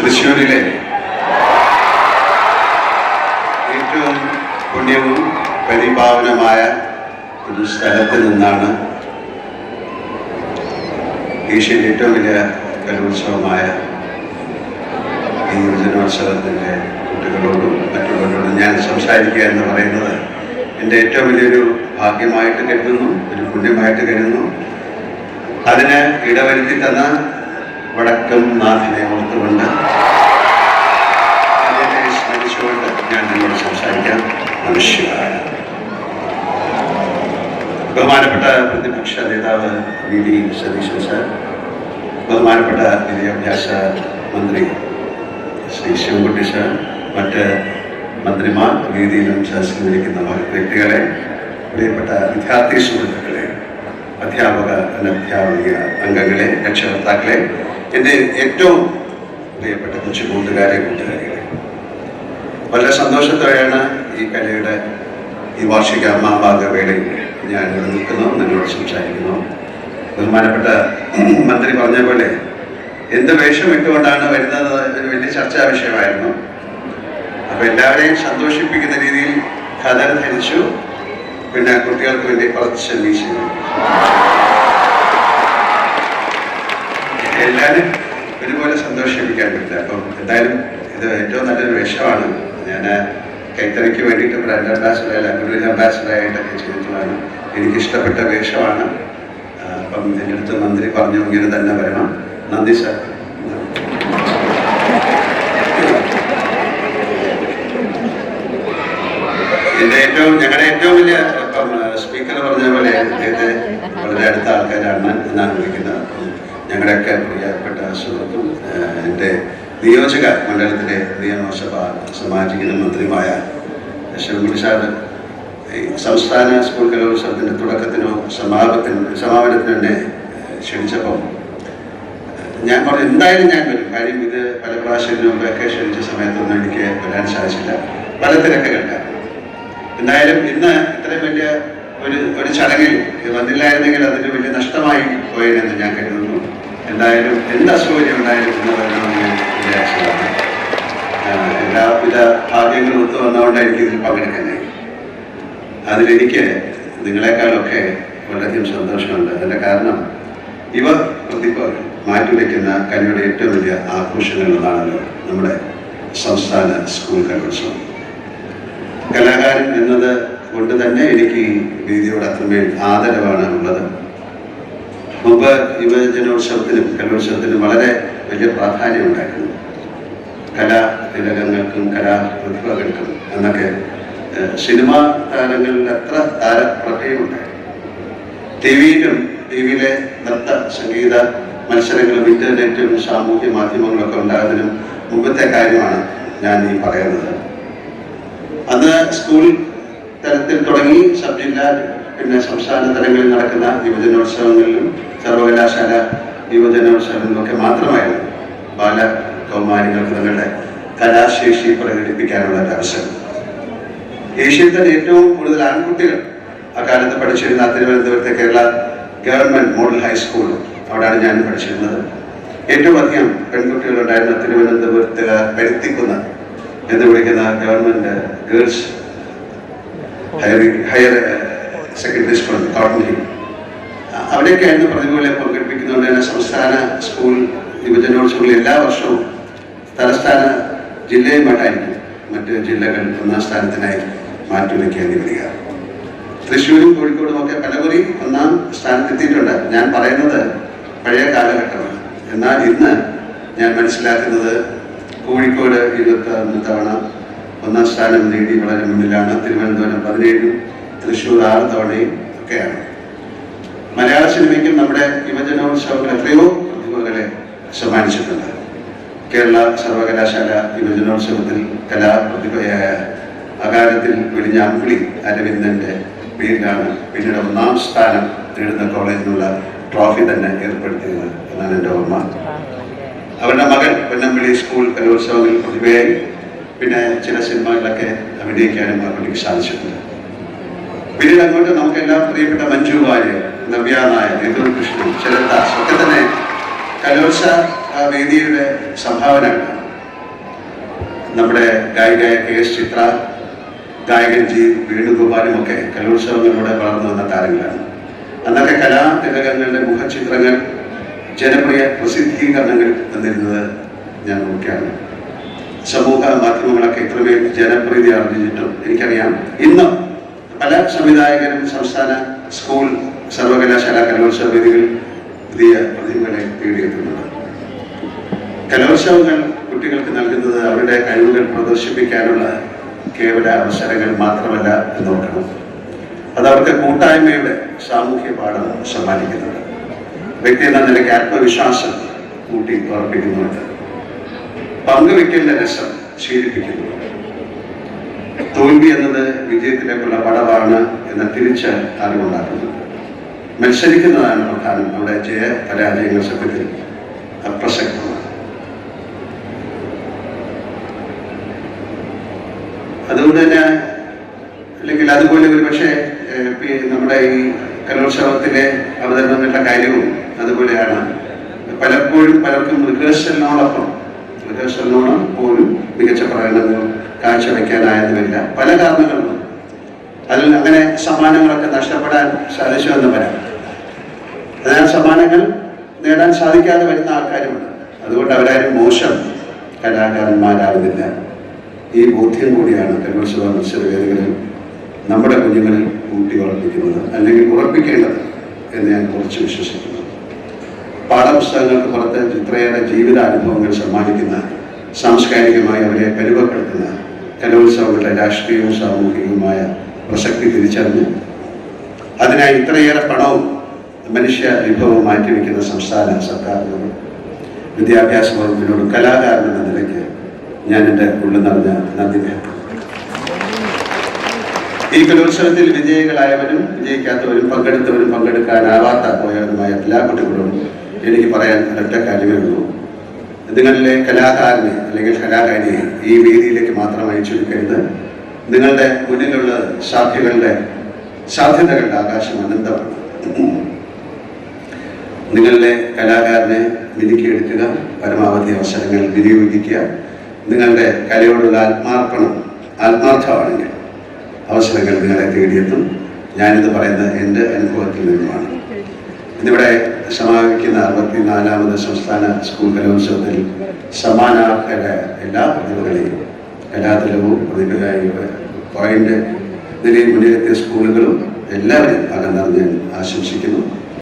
തൃശ്ശൂരിലെ ഏറ്റവും പുണ്യവും പരിപാവനമായ ഒരു സ്ഥലത്ത് നിന്നാണ് ഏഷ്യയിലെ ഏറ്റവും വലിയ കലോത്സവമായ ഈ യുവജനോത്സവത്തിൻ്റെ കുട്ടികളോടും മറ്റുള്ളവരോടും ഞാൻ സംസാരിക്കുക എന്ന് പറയുന്നത് എൻ്റെ ഏറ്റവും വലിയൊരു ഭാഗ്യമായിട്ട് കരുതുന്നു, ഒരു പുണ്യമായിട്ട് കരുതുന്നു. അതിന് ഇടവരുത്തി തന്ന വടക്കം നാഥിനെ ഓർത്തുകൊണ്ട് അതിനെ സ്മരിച്ചുകൊണ്ട് ഞാൻ നിങ്ങളോട് സംസാരിക്കാൻ ആവശ്യമാണ്. ബഹുമാനപ്പെട്ട പ്രതിപക്ഷ നേതാവ് VD സതീശൻ സാർ, ബഹുമാനപ്പെട്ട വിദ്യാഭ്യാസ മന്ത്രി ശ്രീ ശിവൻകുട്ടി സാർ, മറ്റ് മന്ത്രിമാർ, വേദിയിലും സദസ്സിലും ഇരിക്കുന്ന വ്യക്തികളെ, പ്രിയപ്പെട്ട വിദ്യാർത്ഥി സുഹൃത്തുക്കളെ, അധ്യാപക അനധ്യാപക അംഗങ്ങളെ, രക്ഷകർത്താക്കളെ, എൻ്റെ ഏറ്റവും പ്രിയപ്പെട്ട കൊച്ചു കൂട്ടുകാരികളെ, വളരെ സന്തോഷത്തോടെയാണ് ഈ കലയുടെ ഈ വാർഷിക മഹാഭാഗവേളയിൽ ഞാൻ ഇവിടെ നിൽക്കുന്നു, നിങ്ങളോട് സംസാരിക്കുന്നു. ബഹുമാനപ്പെട്ട മന്ത്രി പറഞ്ഞ പോലെ എന്ത് വേഷം ഇട്ടുകൊണ്ടാണ് വരുന്നത് ഒരു വലിയ ചർച്ചാ വിഷയമായിരുന്നു. അപ്പോൾ എല്ലാവരെയും സന്തോഷിപ്പിക്കുന്ന രീതിയിൽ ഖദർ ധരിച്ചു, പിന്നെ കുട്ടികൾക്ക് വേണ്ടി കുറച്ച് വീശി. എല്ലാവരും ഒരുപോലെ സന്തോഷിപ്പിക്കാൻ പറ്റില്ല. അപ്പം എന്തായാലും ഇത് ഏറ്റവും നല്ലൊരു വേഷമാണ്. ഞാൻ കൈത്തറിക്ക് വേണ്ടിയിട്ട് ബ്രാൻഡ് അംബാസിഡർ, ഗുരുവിൻ്റെ അംബാസിഡറായിട്ടൊക്കെ ചെയ്തിട്ടുള്ളതാണ്. എനിക്കിഷ്ടപ്പെട്ട വേഷമാണ്. അപ്പം എൻ്റെ അടുത്ത് മന്ത്രി പറഞ്ഞു ഇങ്ങനെ തന്നെ വരണം. നന്ദി സാർ. ഞങ്ങളുടെ ഏറ്റവും വലിയ ഇപ്പം സ്പീക്കർ പറഞ്ഞ പോലെ അദ്ദേഹത്തെ വളരെ അടുത്ത ആൾക്കാരാണ് എന്നാണ് വിളിക്കുന്നത്. ഞങ്ങളുടെയൊക്കെ പ്രിയപ്പെട്ട സുഹൃത്തും എൻ്റെ നിയോജക മണ്ഡലത്തിലെ നിയമസഭ സാമാജിക മന്ത്രിയുമായ ശിവൻകുട്ടി സാർ സംസ്ഥാന സ്കൂൾ കലോത്സവത്തിൻ്റെ തുടക്കത്തിനോ സമാപനത്തിനോ എന്നെ ക്ഷണിച്ചപ്പം ഞാൻ പറഞ്ഞു എന്തായാലും ഞാൻ വരും. കാര്യം ഇത് പല പ്രാവശ്യത്തിനും മുമ്പൊക്കെ ക്ഷണിച്ച സമയത്തൊന്നും എനിക്ക് വരാൻ സാധിച്ചില്ല, പല തിരക്കുകളുണ്ട്. എന്തായാലും ഇന്ന് ഇത്രയും വലിയ ഒരു ചടങ്ങിൽ വന്നില്ലായിരുന്നെങ്കിൽ അതിന് വലിയ നഷ്ടമായി പോയതെന്ന് ഞാൻ കരുതുന്നു. എന്തായാലും എന്ത് അസൗകര്യം ഉണ്ടായാലും ഇന്ന് വരണമെന്ന് ഞാൻ വിചാരിച്ചതാണ്. എല്ലാവിധ ഭാഗ്യങ്ങളും ഒത്തു വന്നുകൊണ്ടായിരിക്കും ഇതിൽ പങ്കെടുക്കുന്നത്. അതിലെനിക്ക് നിങ്ങളെക്കാളൊക്കെ വളരെയധികം സന്തോഷമുണ്ട്. അതിൻ്റെ കാരണം ഇവ പ്രതിഭ മാറ്റിവെക്കുന്ന കലയുടെ ഏറ്റവും വലിയ ആഘോഷങ്ങളിലൊന്നാണല്ലോ നമ്മുടെ സംസ്ഥാന സ്കൂൾ കലോത്സവം. കലാകാരൻ എന്നത് കൊണ്ട് തന്നെ എനിക്ക് ഈ വേദിയോട് അത്രമേൽ ആദരവാണ് ഉള്ളത്. മുമ്പ് യുവജനോത്സവത്തിനും കലോത്സവത്തിനും വളരെ വലിയ പ്രാധാന്യം ഉണ്ടായിരുന്നു. കലാതിലകങ്ങൾക്കും കലാപ്രതിഭകൾക്കും എന്നൊക്കെ സിനിമാ താരങ്ങളിൽ അത്ര താരപ്രഭയുണ്ടായിരുന്നു. ടിവിയിലെ നൃത്ത സംഗീത മത്സരങ്ങളും ഇന്റർനെറ്റും സാമൂഹ്യ മാധ്യമങ്ങളൊക്കെ ഉണ്ടാകുന്നതിനും മുമ്പത്തെ കാര്യമാണ് ഞാൻ ഈ പറയുന്നത്. അന്ന് സ്കൂൾ തലത്തിൽ തുടങ്ങി സബ് ജില്ലാ പിന്നെ സംസ്ഥാന തലങ്ങളിൽ നടക്കുന്ന യുവജനോത്സവങ്ങളിലും സർവകലാശാല യുവജനോത്സവങ്ങളിലുമൊക്കെ മാത്രമായിരുന്നു ബാല കൗമാരികൾക്ക് തങ്ങളുടെ കലാശേഷി പ്രകടിപ്പിക്കാനുള്ള ഒരു അവസരം. ഏഷ്യയിൽ തന്നെ ഏറ്റവും കൂടുതൽ ആൺകുട്ടികൾ അക്കാലത്ത് പഠിച്ചിരുന്ന തിരുവനന്തപുരത്തെ കേരള ഗവൺമെൻറ് മോഡൽ ഹൈസ്കൂൾ, അവിടെയാണ് ഞാൻ പഠിച്ചിരുന്നത്. ഏറ്റവും അധികം പെൺകുട്ടികളുണ്ടായിരുന്ന തിരുവനന്തപുരത്ത് പരുത്തിക്കുന്ന എന്ന് വിളിക്കുന്ന government girls higher secondary school cotton hill, അവിടെയൊക്കെയായിരുന്നു പ്രതിഭകളെ പങ്കെടുപ്പിക്കുന്നതുകൊണ്ട് തന്നെ സംസ്ഥാന സ്കൂൾ യുവജനോത്സവങ്ങളിൽ എല്ലാ വർഷവും തലസ്ഥാന ജില്ലയുമായിട്ടായിരിക്കും മറ്റ് ജില്ലകൾ ഒന്നാം സ്ഥാനത്തിനായി മാറ്റിവെക്കേണ്ടി വരിക. തൃശ്ശൂരും കോഴിക്കോടും ഒക്കെ പലകുറി ഒന്നാം സ്ഥാനത്തെത്തിയിട്ടുണ്ട്. ഞാൻ പറയുന്നത് പഴയ കാലഘട്ടമാണ്. എന്നാൽ ഇന്ന് ഞാൻ മനസ്സിലാക്കുന്നത് കോഴിക്കോട് 21 തവണ ഒന്നാം സ്ഥാനം നേടി വളരെ മുന്നിലാണ്. തിരുവനന്തപുരം 17, തൃശ്ശൂർ 6 തവണയും ഒക്കെയാണ്. മലയാള സിനിമയ്ക്കും നമ്മുടെ യുവജനോത്സവങ്ങൾ എത്രയോ പ്രതിഭകളെ സമ്മാനിച്ചിട്ടുണ്ട്. കേരള സർവകലാശാല യുവജനോത്സവത്തിൽ കലാപ്രതിഭയായ അകാലത്തിൽ വെടിഞ്ഞ അമ്പിളി അരവിന്ദൻ്റെ പേരിലാണ് പിന്നീട് 1ാം സ്ഥാനം നേടുന്ന കോളേജിനുള്ള ട്രോഫി തന്നെ ഏർപ്പെടുത്തിയത് എന്നാണ് എൻ്റെ ഓർമ്മ. അവരുടെ മകൻ പൊന്നമ്പിളി സ്കൂൾ കലോത്സവങ്ങളിൽ പ്രതിഭയായി പിന്നെ ചില സിനിമകളിലൊക്കെ അഭിനയിക്കാനും അവർക്ക് സാധിച്ചിട്ടുണ്ട്. പിന്നീട് അങ്ങോട്ട് നമുക്കെല്ലാം പ്രിയപ്പെട്ട മഞ്ജു വാര്യർ, നവ്യ നായർ, യദുൽ കൃഷ്ണൻ, ശരത് ദാസ് ഒക്കെ തന്നെ കലോത്സവ വേദിയുടെ സംഭാവനകളാണ്. നമ്മുടെ ഗായികയായ KS ചിത്ര, ഗായകൻ G വേണുഗോപാലും ഒക്കെ കലോത്സവങ്ങളിലൂടെ വളർന്നു വന്ന താരങ്ങളാണ്. അന്നൊക്കെ കലാതിലകങ്ങളുടെ മുഖചിത്രങ്ങൾ ജനപ്രിയ പ്രസിദ്ധീകരണങ്ങൾ വന്നിരുന്നത് ഞാൻ നോക്കിയാണ്. സമൂഹ മാധ്യമങ്ങളൊക്കെ ഇത്രമേൽ ജനപ്രീതി ആർജിച്ചിട്ടും എനിക്കറിയാം ഇന്നും പല സംവിധായകരും സംസ്ഥാന സ്കൂൾ സർവകലാശാല കലോത്സവ വേദികളിൽ പുതിയ പ്രതിഭകളെ തേടിയെത്തുന്നുണ്ട്. കലോത്സവങ്ങൾ കുട്ടികൾക്ക് നൽകുന്നത് അവരുടെ കഴിവുകൾ പ്രദർശിപ്പിക്കാനുള്ള കേവല അവസരങ്ങൾ മാത്രമല്ല എന്ന് നോക്കണം. അത് അവർക്ക് കൂട്ടായ്മയുടെ സാമൂഹ്യ പാഠം സമ്മാനിക്കുന്നുണ്ട്. വ്യക്തി എന്ന നിലയ്ക്ക് ആത്മവിശ്വാസം കൂട്ടി ഉറപ്പിക്കുന്നുണ്ട്. പങ്കുവെക്കലിന്റെ രസം ശീലിപ്പിക്കുന്നു. തോൽവി എന്നത് വിജയത്തിലേക്കുള്ള പടവാണ് എന്ന തിരിച്ച് അറിവുണ്ടാക്കുന്നു. മത്സരിക്കുന്നതാണ് പ്രധാനം. അവിടെ ജയ പരാജയങ്ങൾ സത്യത്തിൽ അപ്രസക്തമാണ്. അതുകൊണ്ട് തന്നെ അല്ലെങ്കിൽ അതുപോലെ ഒരു പക്ഷേ നമ്മുടെ ഈ കലോത്സവത്തിലെ അവതരണങ്ങളുടെ കാര്യവും അതുപോലെയാണ്. പലപ്പോഴും പലർക്കും റിഹേഴ്സലിനോടൊപ്പം പോലും മികച്ച പ്രകടനങ്ങൾ കാഴ്ചവെക്കാനായതുമില്ല. പല കാരണങ്ങളും അതിൽ അങ്ങനെ സമ്മാനങ്ങളൊക്കെ നഷ്ടപ്പെടാൻ സാധിച്ചുവെന്ന് വരാം. അതിനാൽ സമ്മാനങ്ങൾ നേടാൻ സാധിക്കാതെ വരുന്ന ആൾക്കാരുമുണ്ട്. അതുകൊണ്ട് അവരാരും മോശം കലാകാരന്മാരാകുന്നില്ല. ഈ ബോധ്യം കൂടിയാണ് കലോത്സവ മത്സരവേദികളിൽ നമ്മുടെ കുഞ്ഞുങ്ങളിൽ ഊട്ടി ഉറപ്പിക്കുന്നത്, അല്ലെങ്കിൽ ഉറപ്പിക്കേണ്ടത് എന്ന് ഞാൻ കുറച്ച് വിശ്വസിക്കുന്നു. പാഠപുസ്തകങ്ങൾക്ക് പുറത്ത് ഇത്രയേറെ ജീവിതാനുഭവങ്ങൾ സമ്മാനിക്കുന്ന, സാംസ്കാരികമായി അവരെ പരുവപ്പെടുത്തുന്ന കലോത്സവങ്ങളുടെ രാഷ്ട്രീയവും സാമൂഹികവുമായ പ്രസക്തി തിരിച്ചറിഞ്ഞ് അതിനായി ഇത്രയേറെ പണവും മനുഷ്യ വിഭവവും മാറ്റിവെക്കുന്ന സംസ്ഥാന സർക്കാരിനോടും വിദ്യാഭ്യാസ വകുപ്പിനോടും കലാകാരൻ എന്ന നിലയ്ക്ക് ഞാൻ എൻ്റെ ഉള്ളിൽ നിറഞ്ഞ നന്ദി രേഖപ്പെടുത്തുന്നു. ഈ കലോത്സവത്തിൽ വിജയികളായവരും വിജയിക്കാത്തവരും പങ്കെടുത്തവരും പങ്കെടുക്കാനാവാത്ത പോയവരുമായ എല്ലാ കുട്ടികളോടും എനിക്ക് പറയാൻ ഒരൊറ്റ കാര്യമേ ഉള്ളൂ. നിങ്ങളിലെ കലാകാരനെ അല്ലെങ്കിൽ കലാകാരിയെ ഈ വേദിയിലേക്ക് മാത്രമായി ചുരുക്കരുത്. നിങ്ങളുടെ മുന്നിലുള്ള സാധ്യതകളുടെ ആകാശം അനന്തമാണ്. നിങ്ങളുടെ കലാകാരനെ മിനുക്കിയെടുക്കുക, പരമാവധി അവസരങ്ങൾ വിനിയോഗിക്കുക. നിങ്ങളുടെ കലയോടുള്ള ആത്മാർത്ഥമാണെങ്കിൽ അവസരങ്ങൾ നിങ്ങളെ തേടിയെത്തും. ഞാനിത് പറയുന്നത് എൻ്റെ അനുഭവത്തിൽ നിന്നുമാണ്. ഇന്നിവിടെ സമാപിക്കുന്ന 64ാമത് സംസ്ഥാന സ്കൂൾ കലോത്സവത്തിൽ സമ്മാനാർഹരായ എല്ലാ പ്രതിഭകളെയും കലാതലവും പ്രതിഭയായി പോയിന്റ് നിലയിൽ മുന്നിലെത്തിയ സ്കൂളുകളും എല്ലാവരെയും അകം നിറഞ്ഞ് ആശംസിക്കുന്നു.